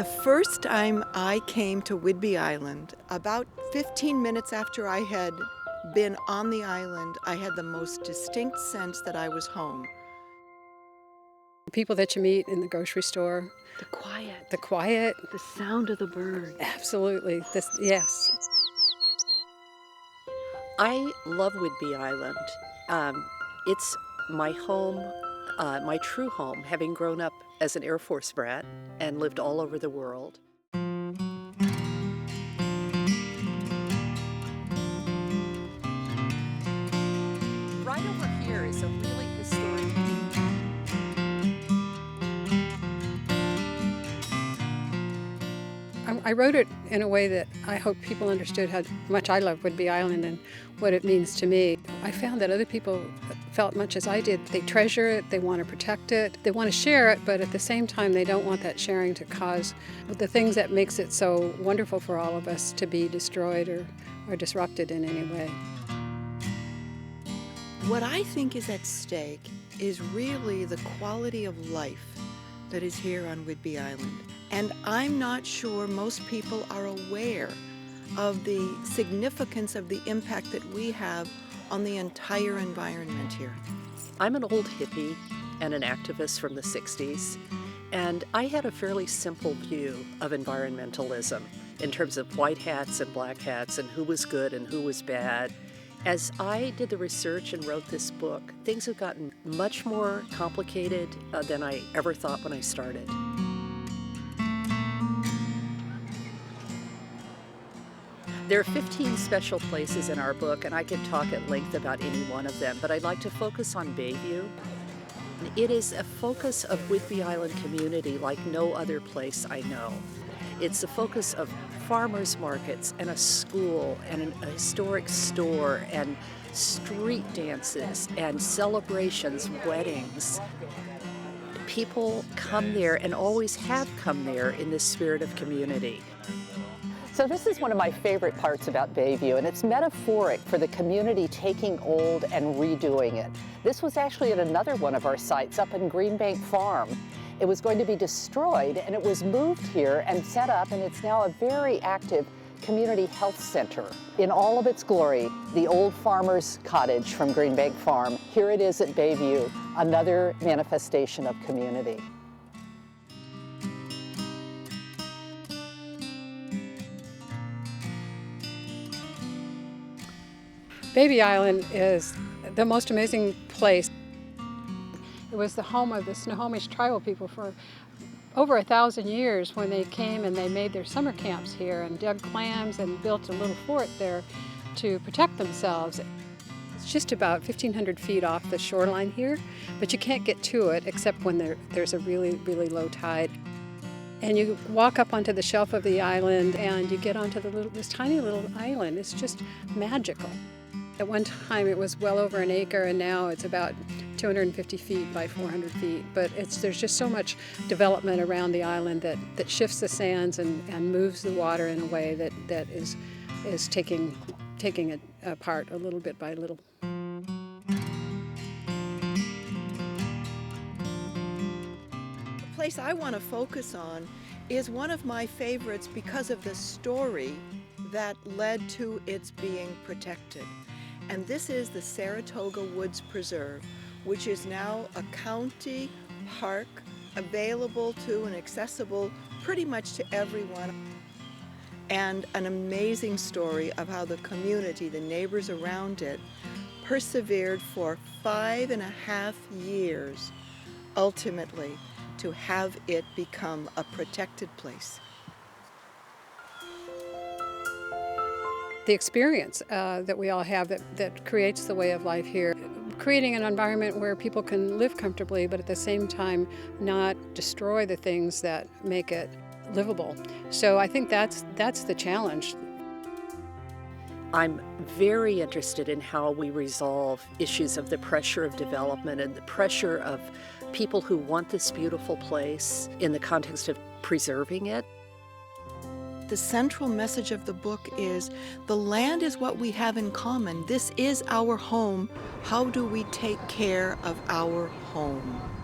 The first time I came to Whidbey Island, about 15 minutes after I had been on the island, I had the most distinct sense that I was home. The people that you meet in the grocery store. The quiet. The quiet. The sound of the birds. Absolutely. Yes. I love Whidbey Island. It's my home, my true home, having grown up as an Air Force brat and lived all over the world. Right over here is a really historic. I wrote it in a way that I hope people understood how much I love Whidbey Island and what it means to me. I found that other people felt much as I did. They treasure it, they want to protect it, they want to share it, but at the same time they don't want that sharing to cause the things that makes it so wonderful for all of us to be destroyed or disrupted in any way. What I think is at stake is really the quality of life that is here on Whidbey Island. And I'm not sure most people are aware of the significance of the impact that we have on the entire environment here. I'm an old hippie and an activist from the 60s, and I had a fairly simple view of environmentalism in terms of white hats and black hats and who was good and who was bad. As I did the research and wrote this book, things have gotten much more complicated than I ever thought when I started. There are 15 special places in our book, and I could talk at length about any one of them, but I'd like to focus on Bayview. It is a focus of Whidbey Island community like no other place I know. It's a focus of farmers markets and a school and a historic store and street dances and celebrations, weddings. People come there and always have come there in this spirit of community. So this is one of my favorite parts about Bayview, and it's metaphoric for the community taking old and redoing it. This was actually at another one of our sites up in Greenbank Farm. It was going to be destroyed, and it was moved here and set up, and it's now a very active community health center. In all of its glory, the old farmer's cottage from Greenbank Farm. Here it is at Bayview, another manifestation of community. Whidbey Island is the most amazing place. It was the home of the Snohomish tribal people for over 1,000 years when they came and they made their summer camps here and dug clams and built a little fort there to protect themselves. It's just about 1,500 feet off the shoreline here, but you can't get to it except when there's a really, really low tide. And you walk up onto the shelf of the island and you get onto this tiny little island. It's just magical. At one time it was well over an acre, and now it's about 250 feet by 400 feet. But there's just so much development around the island that shifts the sands and moves the water in a way that is taking it apart a little bit by little. The place I want to focus on is one of my favorites because of the story that led to its being protected. And this is the Saratoga Woods Preserve, which is now a county park available to and accessible pretty much to everyone. And an amazing story of how the community, the neighbors around it, persevered for 5.5 years, ultimately, to have it become a protected place. The experience that we all have that creates the way of life here, creating an environment where people can live comfortably but at the same time not destroy the things that make it livable. So I think that's the challenge. I'm very interested in how we resolve issues of the pressure of development and the pressure of people who want this beautiful place in the context of preserving it. The central message of the book is the land is what we have in common. This is our home. How do we take care of our home?